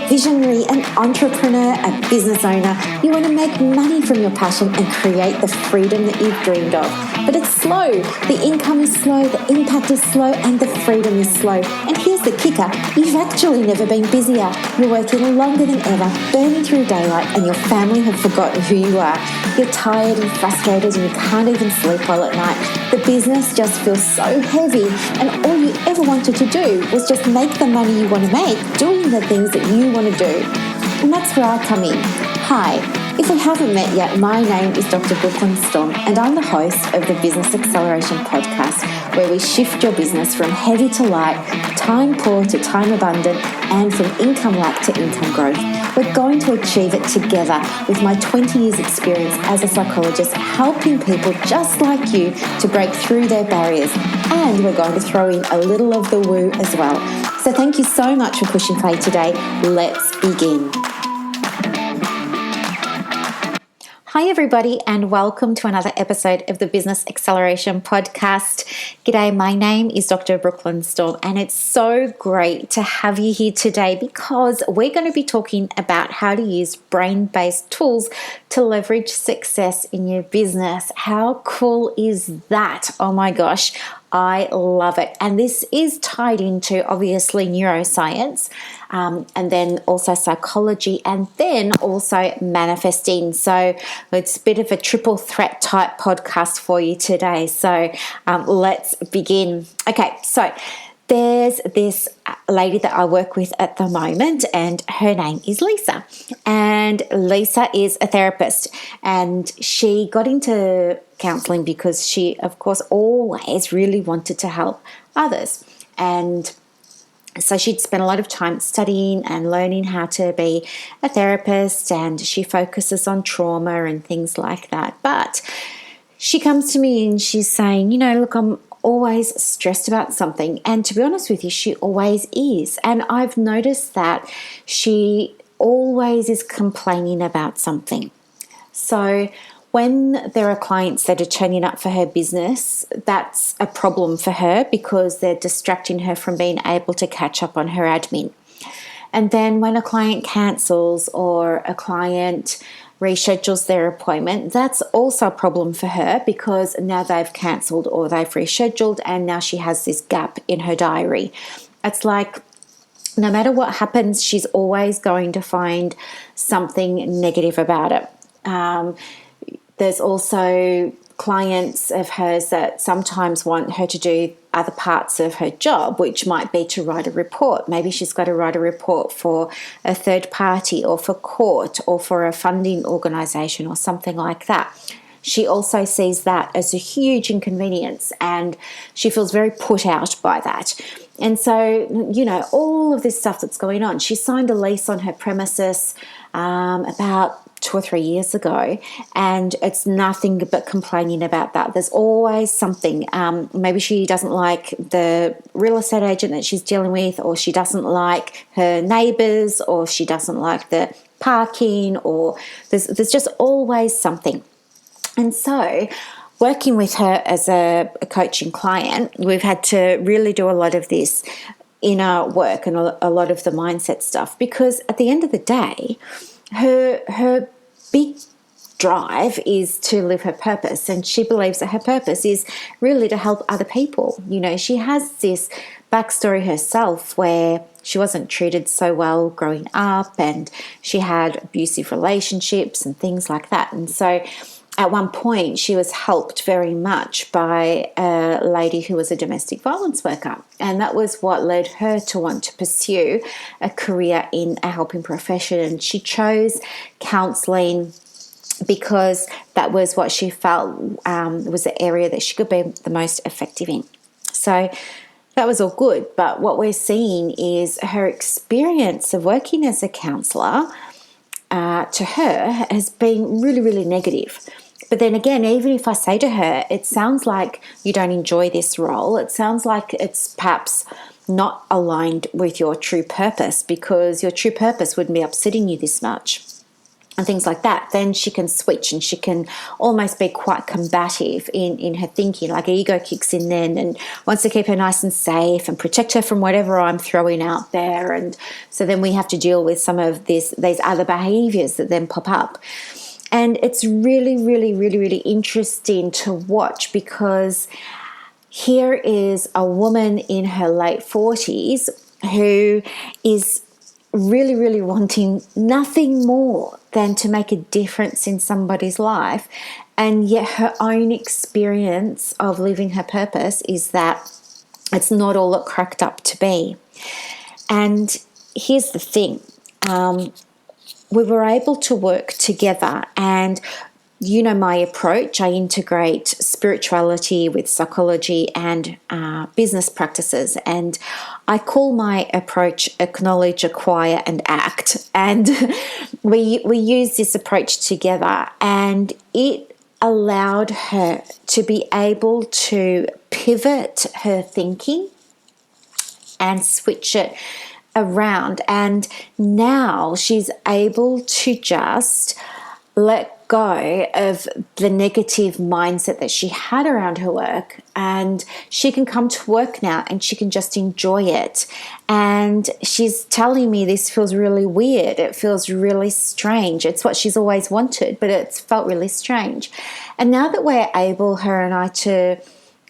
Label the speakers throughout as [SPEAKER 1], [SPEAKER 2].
[SPEAKER 1] visionary, an entrepreneur, a business owner. You want to make money from your passion and create the freedom that you've dreamed of. But it's slow. The income is slow, the impact is slow, and the freedom is slow. And here's the kicker. You've actually never been busier. You're working longer than ever, burning through daylight, and your family have forgotten who you are. You're tired and frustrated and you can't even sleep well at night. The business just feels so heavy, and all you ever wanted to do was just make the money you want to make doing the things that you want to do. And that's where I come in. Hi, if we haven't met yet, my name is Dr. Storme, and I'm the host of the Business Acceleration Podcast, where we shift your business from heavy to light, time poor to time abundant, and from income lack to income growth. We're going to achieve it together with my 20 years experience as a psychologist, helping people just like you to break through their barriers. And we're going to throw in a little of the woo as well. So thank you so much for pushing play today. Let's begin. Hi everybody, and welcome to another episode of the Business Acceleration Podcast. G'day, my name is Dr. Storme, and it's so great to have you here today because we're going to be talking about how to use brain-based tools to leverage success in your business. How cool is that? Oh my gosh, I love it. And this is tied into obviously neuroscience, and then also psychology, and then also manifesting. So it's a bit of a triple threat type podcast for you today. So let's begin. Okay, so there's this lady that I work with at the moment, and her name is Lisa. And Lisa is a therapist, and she got into counseling because she, of course, always really wanted to help others. And so she'd spent a lot of time studying and learning how to be a therapist, and she focuses on trauma and things like that. But she comes to me and she's saying, look, I'm always stressed about something. And to be honest with you, she always is. And I've noticed that she always is complaining about something. So when there are clients that are turning up for her business, that's a problem for her because they're distracting her from being able to catch up on her admin. And then when a client cancels or a client reschedules their appointment, that's also a problem for her because now they've cancelled or they've rescheduled, and now she has this gap in her diary. It's like no matter what happens, she's always going to find something negative about it. There's also clients of hers that sometimes want her to do other parts of her job, which might be to write a report. Maybe she's got to write a report for a third party or for court or for a funding organisation or something like that. She also sees that as a huge inconvenience, and she feels very put out by that. And so, all of this stuff that's going on. She signed a lease on her premises about 2 or 3 years ago, and it's nothing but complaining about that. There's always something. Maybe she doesn't like the real estate agent that she's dealing with, or she doesn't like her neighbours, or she doesn't like the parking, or there's just always something. And so working with her as a coaching client, we've had to really do a lot of this inner work and a lot of the mindset stuff, because at the end of the day, her big drive is to live her purpose, and she believes that her purpose is really to help other people. She has this backstory herself where she wasn't treated so well growing up, and she had abusive relationships and things like that. And so at one point, she was helped very much by a lady who was a domestic violence worker. And that was what led her to want to pursue a career in a helping profession. And she chose counselling because that was what she felt was the area that she could be the most effective in. So that was all good. But what we're seeing is her experience of working as a counsellor to her has been really, really negative. But then again, even if I say to her, it sounds like you don't enjoy this role, it sounds like it's perhaps not aligned with your true purpose, because your true purpose wouldn't be upsetting you this much. and things like that, then she can switch and she can almost be quite combative in her thinking. Like ego kicks in then and wants to keep her nice and safe and protect her from whatever I'm throwing out there. And so then we have to deal with some of these other behaviors that then pop up. And it's really, really, really, really interesting to watch, because here is a woman in her late 40s who is really, really wanting nothing more than to make a difference in somebody's life. And yet her own experience of living her purpose is that it's not all it cracked up to be. And here's the thing. We were able to work together, and you know my approach. I integrate spirituality with psychology and business practices, and I call my approach acknowledge, acquire, and act. And we use this approach together, and it allowed her to be able to pivot her thinking and switch it around. And now she's able to just let go of the negative mindset that she had around her work, and she can come to work now and she can just enjoy it. And she's telling me this feels really weird, it feels really strange. It's what she's always wanted, but it's felt really strange. And now that we're able, her and I, to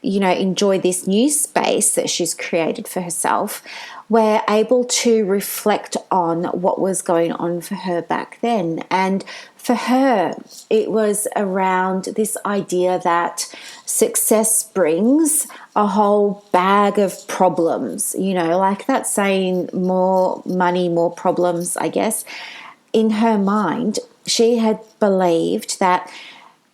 [SPEAKER 1] enjoy this new space that she's created for herself, we're able to reflect on what was going on for her back then. And for her, it was around this idea that success brings a whole bag of problems, like that saying, more money, more problems, I guess. In her mind, she had believed that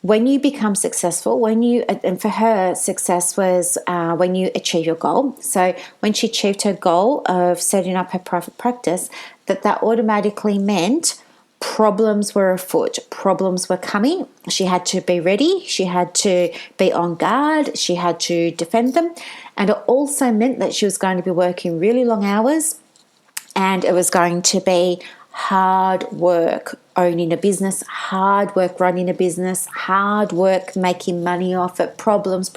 [SPEAKER 1] when you become successful, and for her, success was when you achieve your goal. So when she achieved her goal of setting up her private practice, that automatically meant problems were afoot, problems were coming. She had to be ready, she had to be on guard, she had to defend them. And it also meant that she was going to be working really long hours, and it was going to be hard work owning a business, hard work running a business, hard work making money off it, problems.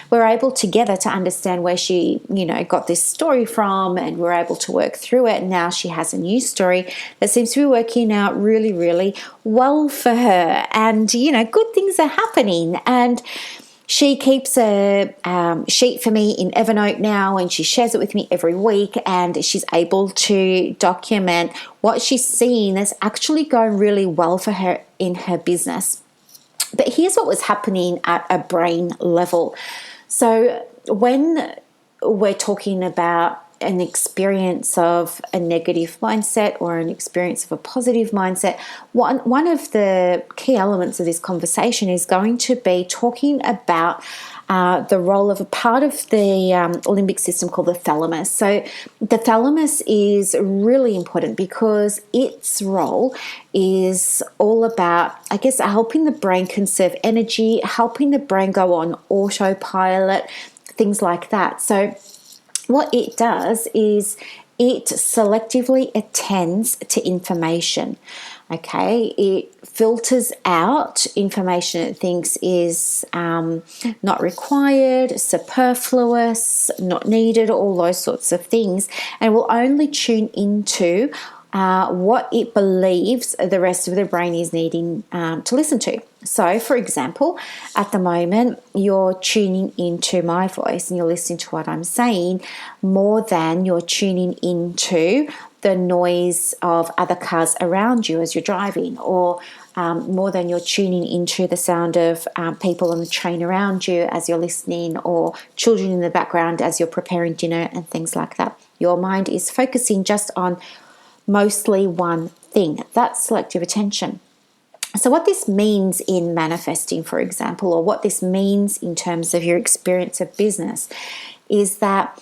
[SPEAKER 1] We're able together to understand where she, got this story from, and we're able to work through it. And now she has a new story that seems to be working out really, really well for her. And, good things are happening. And she keeps a sheet for me in Evernote now, and she shares it with me every week, and she's able to document what she's seeing that's actually going really well for her in her business. But here's what was happening at a brain level. So when we're talking about an experience of a negative mindset or an experience of a positive mindset, one of the key elements of this conversation is going to be talking about the role of a part of the limbic system called the thalamus. So the thalamus is really important because its role is all about, I guess, helping the brain conserve energy, helping the brain go on autopilot, things like that. So what it does is it selectively attends to information. Okay, it filters out information it thinks is not required, superfluous, not needed, all those sorts of things, and will only tune into what it believes the rest of the brain is needing to listen to. So, for example, at the moment, you're tuning into my voice and you're listening to what I'm saying more than you're tuning into the noise of other cars around you as you're driving, or more than you're tuning into the sound of people on the train around you as you're listening, or children in the background as you're preparing dinner and things like that. Your mind is focusing just on mostly one thing. That's selective attention. So what this means in manifesting, for example, or what this means in terms of your experience of business, is that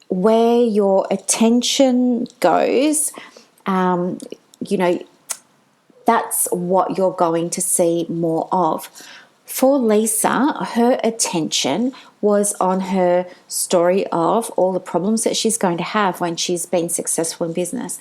[SPEAKER 1] where your attention goes, that's what you're going to see more of. For Lisa, her attention was on her story of all the problems that she's going to have when she's been successful in business.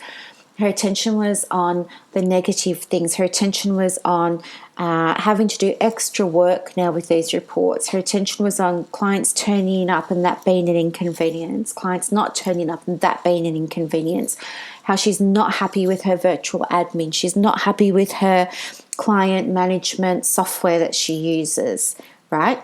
[SPEAKER 1] Her attention was on the negative things. Her attention was on having to do extra work now with these reports. Her attention was on clients turning up and that being an inconvenience, clients not turning up and that being an inconvenience, how she's not happy with her virtual admin, she's not happy with her client management software that she uses, right?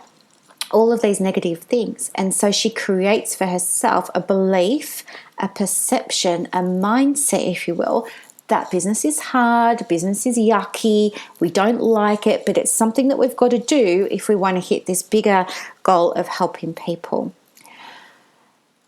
[SPEAKER 1] All of these negative things. And so she creates for herself a belief, a perception, a mindset, if you will, that business is hard, business is yucky, we don't like it, but it's something that we've got to do if we want to hit this bigger goal of helping people.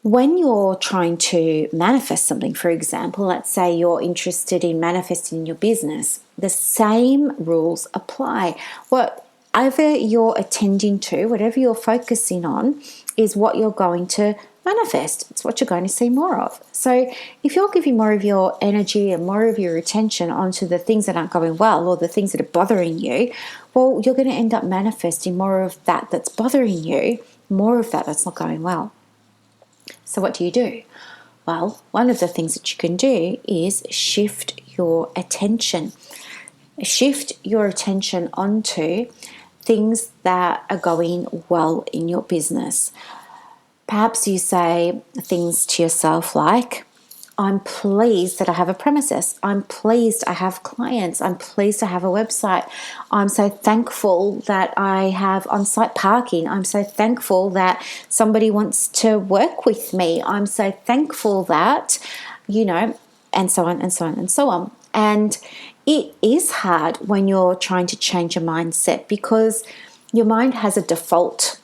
[SPEAKER 1] When you're trying to manifest something, for example, let's say you're interested in manifesting your business, the same rules apply. Whatever you're attending to, whatever you're focusing on, is what you're going to manifest. It's what you're going to see more of. So if you're giving more of your energy and more of your attention onto the things that aren't going well or the things that are bothering you, well, you're going to end up manifesting more of that that's bothering you, more of that that's not going well. So what do? Well, one of the things that you can do is shift your attention. Shift your attention onto things that are going well in your business. Perhaps you say things to yourself like, I'm pleased that I have a premises. I'm pleased I have clients. I'm pleased to have a website. I'm so thankful that I have on-site parking. I'm so thankful that somebody wants to work with me. I'm so thankful that, and so on and so on and so on. And it is hard when you're trying to change your mindset because your mind has a default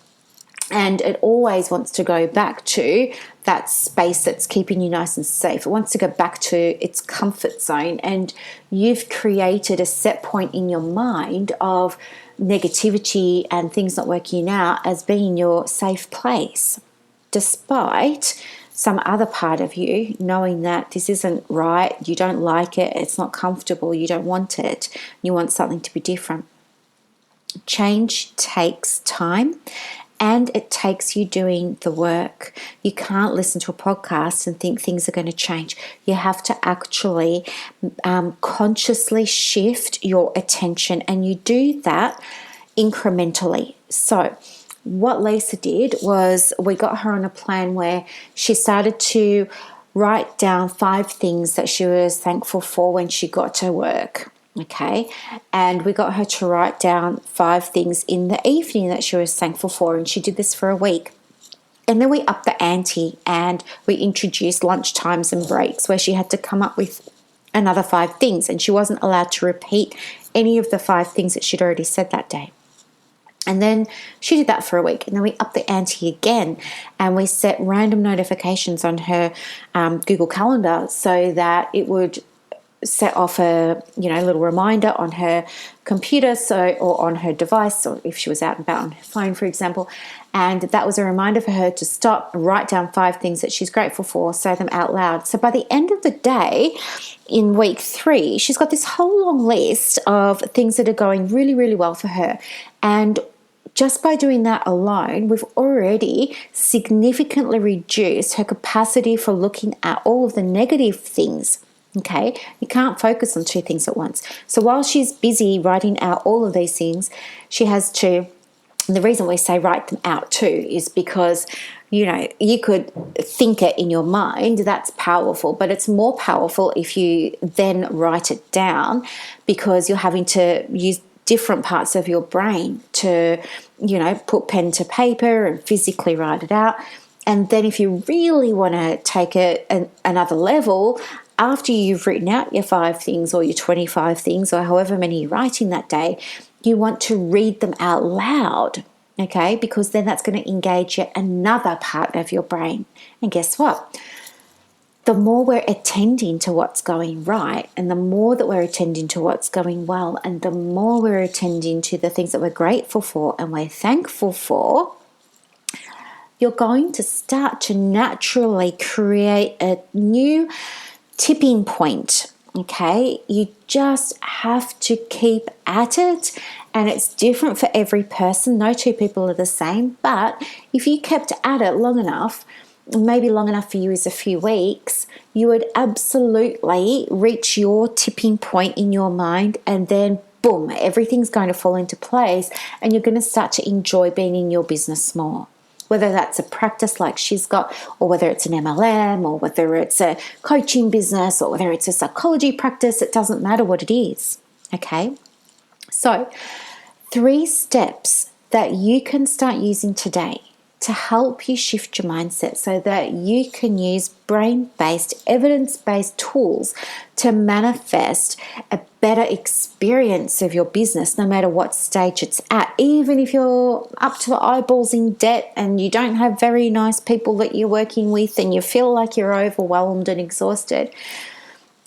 [SPEAKER 1] and it always wants to go back to that space that's keeping you nice and safe. It wants to go back to its comfort zone. And you've created a set point in your mind of negativity and things not working out as being your safe place, despite some other part of you knowing that this isn't right, you don't like it, it's not comfortable, you don't want it, you want something to be different. Change takes time. And it takes you doing the work. You can't listen to a podcast and think things are going to change. You have to actually consciously shift your attention, and you do that incrementally. So what Lisa did was we got her on a plan where she started to write down 5 things that she was thankful for when she got to work. Okay, and we got her to write down 5 things in the evening that she was thankful for, and she did this for a week. And then we upped the ante and we introduced lunch times and breaks where she had to come up with another 5 things, and she wasn't allowed to repeat any of the 5 things that she'd already said that day. And then she did that for a week, and then we upped the ante again, and we set random notifications on her Google Calendar so that it would set off a little reminder on her computer, or on her device, or if she was out and about on her phone, for example. And that was a reminder for her to stop, write down 5 things that she's grateful for, say them out loud. So by the end of the day, in week 3, she's got this whole long list of things that are going really, really well for her. And just by doing that alone, we've already significantly reduced her capacity for looking at all of the negative things. Okay, you can't focus on 2 things at once. So while she's busy writing out all of these things, she has to, and the reason we say write them out too is because, you could think it in your mind, that's powerful, but it's more powerful if you then write it down, because you're having to use different parts of your brain to, put pen to paper and physically write it out. And then if you really want to take it another level, after you've written out your 5 things or your 25 things or however many you're writing that day, you want to read them out loud, okay? Because then that's going to engage yet another part of your brain. And guess what? The more we're attending to what's going right, and the more that we're attending to what's going well, and the more we're attending to the things that we're grateful for and we're thankful for, you're going to start to naturally create a new tipping point, okay? You just have to keep at it, and it's different for every person. No 2 people are the same, but if you kept at it long enough, maybe long enough for you is a few weeks, you would absolutely reach your tipping point in your mind, and then boom, everything's going to fall into place and you're going to start to enjoy being in your business more. Whether that's a practice like she's got, or whether it's an MLM, or whether it's a coaching business, or whether it's a psychology practice, it doesn't matter what it is. Okay? So, 3 steps that you can start using today to help you shift your mindset so that you can use brain-based, evidence-based tools to manifest a better experience of your business no matter what stage it's at. Even if you're up to the eyeballs in debt and you don't have very nice people that you're working with and you feel like you're overwhelmed and exhausted,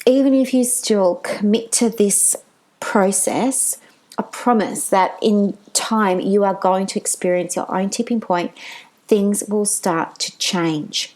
[SPEAKER 1] even if you still commit to this process, I promise that in time you are going to experience your own tipping point. Things will start to change.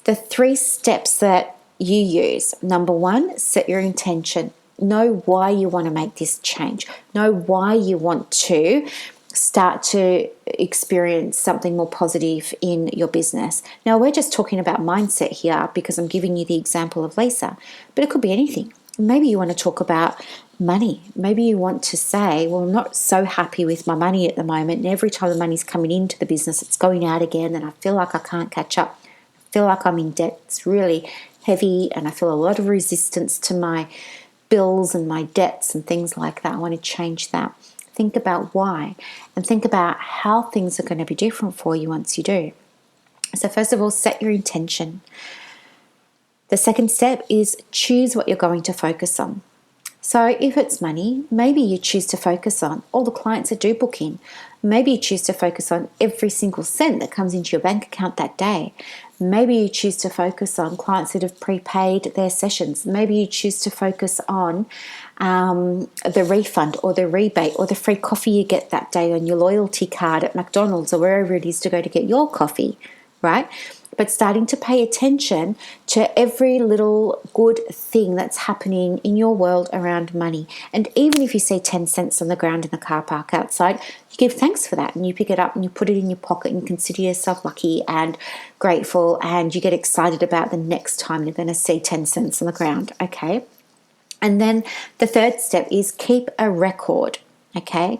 [SPEAKER 1] The 3 steps that you use. Number 1, set your intention. Know why you want to make this change. Know why you want to start to experience something more positive in your business. Now, we're just talking about mindset here because I'm giving you the example of Lisa, but it could be anything. Maybe you want to talk about money. Maybe you want to say, well, I'm not so happy with my money at the moment, and every time the money's coming into the business, it's going out again, and I feel like I can't catch up. I feel like I'm in debt. It's really heavy, and I feel a lot of resistance to my bills and my debts and things like that. I want to change that. Think about why, and think about how things are going to be different for you once you do. So first of all, set your intention. The second step is choose what you're going to focus on. So if it's money, maybe you choose to focus on all the clients that do book in. Maybe you choose to focus on every single cent that comes into your bank account that day. Maybe you choose to focus on clients that have prepaid their sessions. Maybe you choose to focus on the refund or the rebate or the free coffee you get that day on your loyalty card at McDonald's or wherever it is to go to get your coffee, right? But starting to pay attention to every little good thing that's happening in your world around money. And even if you see 10 cents on the ground in the car park outside, you give thanks for that and you pick it up and you put it in your pocket and you consider yourself lucky and grateful, and you get excited about the next time you're going to see 10 cents on the ground, okay? And then the third step is keep a record, okay?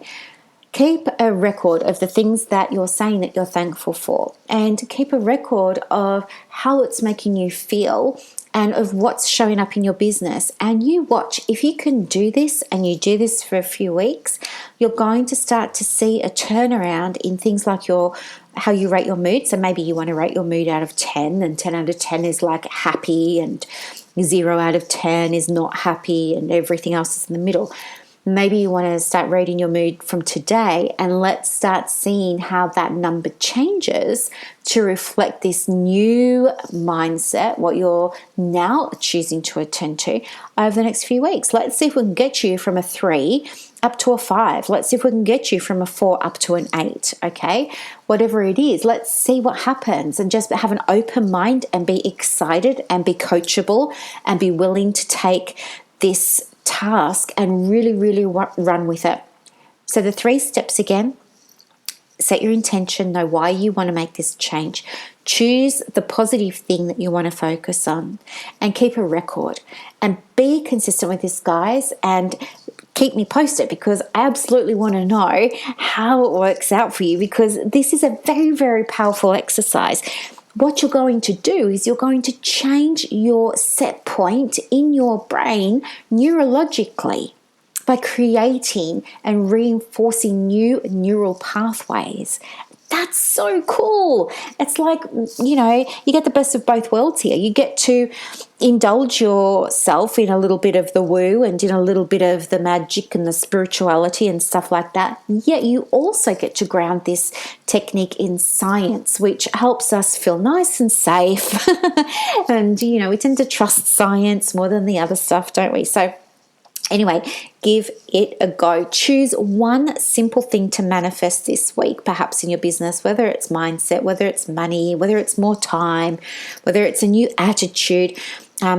[SPEAKER 1] Keep a record of the things that you're saying that you're thankful for, and keep a record of how it's making you feel and of what's showing up in your business. And you watch, if you can do this and you do this for a few weeks, you're going to start to see a turnaround in things like how you rate your mood. So maybe you want to rate your mood out of 10, and 10 out of 10 is like happy, and 0 out of 10 is not happy, and everything else is in the middle. Maybe you want to start rating your mood from today, and let's start seeing how that number changes to reflect this new mindset, what you're now choosing to attend to over the next few weeks. Let's see if we can get you from a 3 up to a 5. Let's see if we can get you from a 4 up to an 8, okay? Whatever it is, let's see what happens, and just have an open mind and be excited and be coachable and be willing to take this task and really, really run with it. So the 3 steps again: set your intention, know why you want to make this change, choose the positive thing that you want to focus on, and keep a record. And be consistent with this, guys, and keep me posted, because I absolutely want to know how it works out for you, because this is a very, very powerful exercise. What you're going to do is you're going to change your set point in your brain neurologically by creating and reinforcing new neural pathways. That's so cool. It's like, you get the best of both worlds here. You get to indulge yourself in a little bit of the woo and in a little bit of the magic and the spirituality and stuff like that. Yet you also get to ground this technique in science, which helps us feel nice and safe. And, we tend to trust science more than the other stuff, don't we? So anyway, give it a go. Choose one simple thing to manifest this week, perhaps in your business, whether it's mindset, whether it's money, whether it's more time, whether it's a new attitude.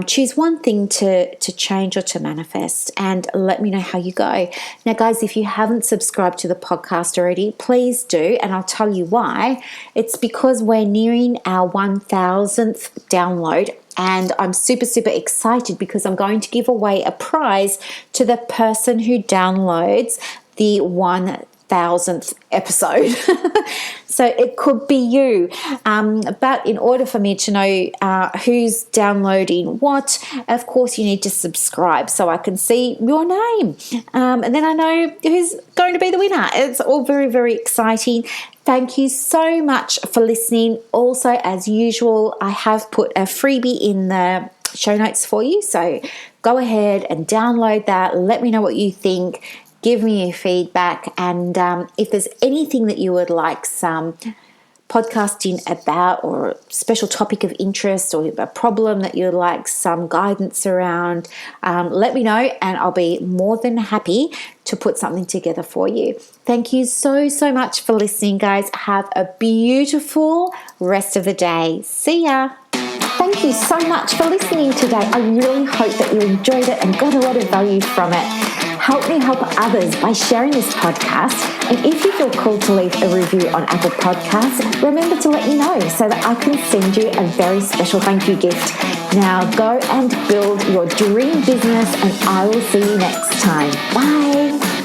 [SPEAKER 1] choose one thing to change or to manifest, and let me know how you go. Now, guys, if you haven't subscribed to the podcast already, please do, and I'll tell you why. It's because we're nearing our 1000th download, and I'm super, super excited because I'm going to give away a prize to the person who downloads the 1000th episode. So it could be you. But in order for me to know who's downloading what, of course, you need to subscribe so I can see your name. And then I know who's going to be the winner. It's all very, very exciting. Thank you so much for listening. Also, as usual, I have put a freebie in the show notes for you. So go ahead and download that. Let me know what you think. Give me your feedback, and if there's anything that you would like some podcasting about, or a special topic of interest, or a problem that you'd like some guidance around, let me know, and I'll be more than happy to put something together for you. Thank you so, so much for listening, guys. Have a beautiful rest of the day. See ya. Thank you so much for listening today. I really hope that you enjoyed it and got a lot of value from it. Help me help others by sharing this podcast. And if you feel called to leave a review on Apple Podcasts, remember to let me know so that I can send you a very special thank you gift. Now go and build your dream business, and I will see you next time. Bye.